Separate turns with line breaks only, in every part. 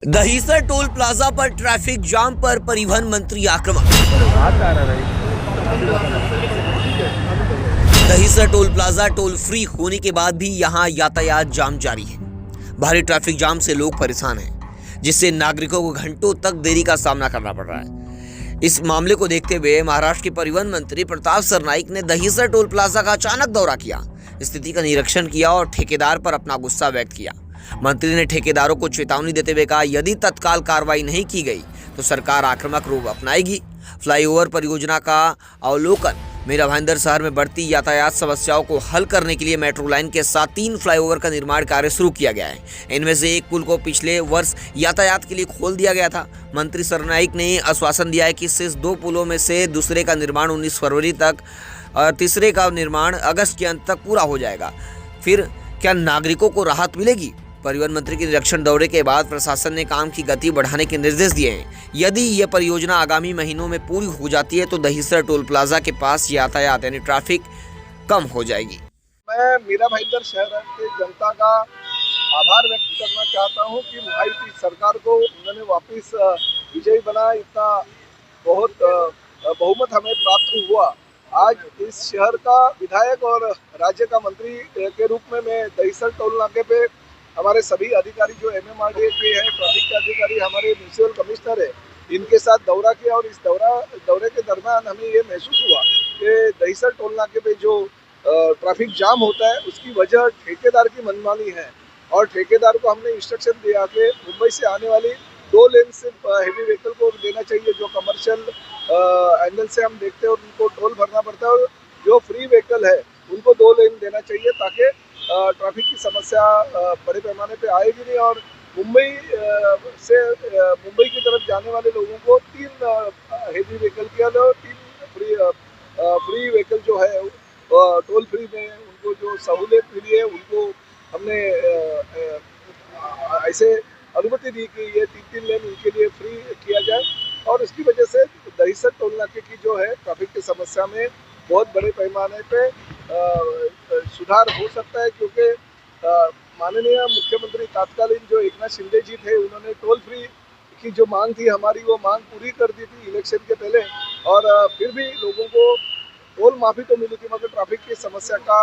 Dahisar toll plaza पर traffic jam पर परिवहन मंत्री आक्रामक। Dahisar toll plaza toll free होने के बाद भी यहां यातायात जाम जारी है। भारी ट्रैफिक जाम से लोग परेशान हैं, जिससे नागरिकों को घंटों तक देरी का सामना करना पड़ रहा है। इस मामले को देखते हुए महाराष्ट्र के परिवहन मंत्री प्रताप सरनाईक ने दहीसर टोल प्लाजा का अचानक दौरा किया, स्थिति का निरीक्षण किया और ठेकेदार पर अपना गुस्सा व्यक्त किया। मंत्री ने ठेकेदारों को चेतावनी देते हुए कहा, यदि तत्काल कार्रवाई नहीं की गई तो सरकार आक्रामक रूप अपनाएगी। फ्लाईओवर परियोजना का अवलोकन। मीरा भाईंदर शहर में बढ़ती यातायात समस्याओं को हल करने के लिए मेट्रो लाइन के साथ 3 फ्लाईओवर का निर्माण कार्य शुरू किया गया है। इनमें से एक पुल को पिछले वर्ष यातायात के लिए खोल दिया गया था। मंत्री सरनाईक ने आश्वासन दिया है कि शेष 2 पुलों में से दूसरे का निर्माण 19 फरवरी तक और तीसरे का निर्माण अगस्त के अंत तक पूरा हो जाएगा। फिर क्या नागरिकों को राहत मिलेगी? परिवहन मंत्री के निरीक्षण दौरे के बाद प्रशासन ने काम की गति बढ़ाने के निर्देश दिए हैं। यदि यह परियोजना आगामी महीनों में पूरी हो जाती है तो दहीसर टोल प्लाजा के पास यातायात यानी ट्रैफिक कम हो जाएगी।
मैं मीरा भाईंदर शहर के जनता का आभार व्यक्त करना चाहता हूं कि महायुति सरकार को उन्होंने वापस विजयी बना, इतना बहुत बहुमत हमें प्राप्त हुआ। आज इस शहर का विधायक और राज्य का मंत्री के रूप में मैं दहीसर टोल नाके पे हमारे सभी अधिकारी जो MMRDA के हैं, ट्रैफिक के अधिकारी, हमारे म्यूनिसिपल कमिश्नर है, इनके साथ दौरा किया और इस दौरे के दरमियान हमें ये महसूस हुआ कि दहीसर टोल नाके पे जो ट्रैफिक जाम होता है उसकी वजह ठेकेदार की मनमानी है। और ठेकेदार को हमने इंस्ट्रक्शन दिया कि मुंबई से आने वाली 2 लेन सिर्फ हेवी व्हीकल को देना चाहिए। जो कमर्शियल एंगल से हम देखते हैं उनको टोल भरना पड़ता है, और जो फ्री व्हीकल है उनको 2 लेन देना चाहिए, ताकि ट्रैफिक की समस्या बड़े पैमाने पे आएगी नहीं। और मुंबई की तरफ जाने वाले लोगों को 3 हेवी व्हीकल के अलावा 3 फ्री व्हीकल जो है टोल फ्री में उनको जो सहूलियत मिली है, उनको हमने ऐसे अनुमति दी कि ये 3 लेन उनके लिए फ्री किया जाए। और इसकी वजह से दहीसर टोल नाके की जो है ट्रैफिक की समस्या में बहुत बड़े पैमाने पे सुधार हो सकता है, क्योंकि माननीय मुख्यमंत्री तात्कालीन जो एकनाथ शिंदे जी थे, उन्होंने टोल फ्री की जो मांग थी हमारी, वो मांग पूरी कर दी थी इलेक्शन के पहले। और फिर भी लोगों को टोल माफ़ी तो मिली थी, मगर ट्रैफिक की समस्या का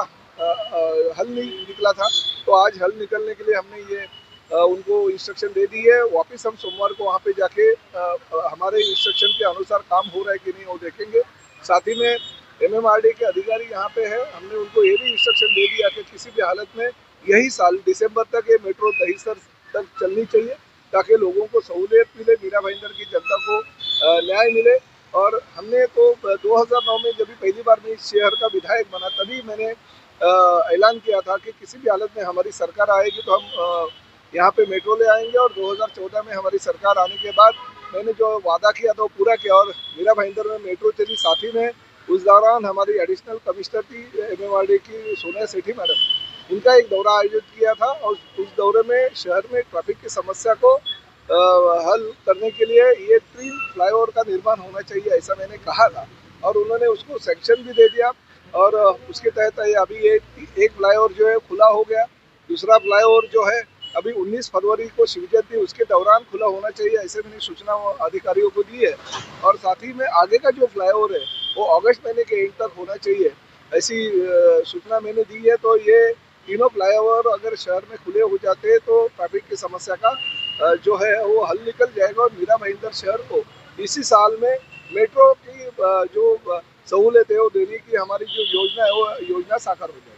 हल नहीं निकला था। तो आज हल निकलने के लिए हमने ये उनको इंस्ट्रक्शन दे दी है। वापस हम सोमवार को वहाँ पे जाके हमारे इंस्ट्रक्शन के अनुसार काम हो रहा है कि नहीं वो देखेंगे। साथ ही में MMRDA के अधिकारी यहाँ पे है, हमने उनको ये भी इंस्ट्रक्शन दे दिया कि किसी भी हालत में यही साल दिसंबर तक ये मेट्रो दहीसर तक चलनी चाहिए, ताकि लोगों को सहूलियत मिले, मीरा भाईंदर की जनता को न्याय मिले। और हमने तो 2009 में जब भी पहली बार मैं इस शहर का विधायक बना, तभी मैंने ऐलान किया था कि किसी भी हालत में हमारी सरकार आएगी तो हम यहाँ पे मेट्रो ले आएंगे। और 2014 में हमारी सरकार आने के बाद मैंने जो वादा किया था वो पूरा किया, और मीरा भाईंदर में मेट्रो चली। साथ ही में उस दौरान हमारी एडिशनल कमिश्नर थी MMRDA की सोनिया सेठी मैडम, उनका एक दौरा आयोजित किया था। और उस दौरे में शहर में ट्रैफिक की समस्या को हल करने के लिए ये 3 फ्लाईओवर का निर्माण होना चाहिए, ऐसा मैंने कहा था। और उन्होंने उसको सैंक्शन भी दे दिया, और उसके तहत अभी ये एक फ्लाईओवर जो है खुला हो गया। दूसरा फ्लाईओवर जो है अभी 19 फरवरी को शिव जयंती उसके दौरान खुला होना चाहिए, ऐसे मैंने सूचना अधिकारियों को दी है। और साथ ही में आगे का जो फ्लाईओवर है वो अगस्त महीने के एंड तक होना चाहिए, ऐसी सूचना मैंने दी है। तो ये तीनों फ्लाईओवर अगर शहर में खुले हो जाते हैं तो ट्रैफिक की समस्या का जो है वो हल निकल जाएगा, और मीरा भाईंदर शहर को इसी साल में मेट्रो की जो सहूलियत है वो देने की हमारी जो योजना है वो योजना साकार हो जाएगी।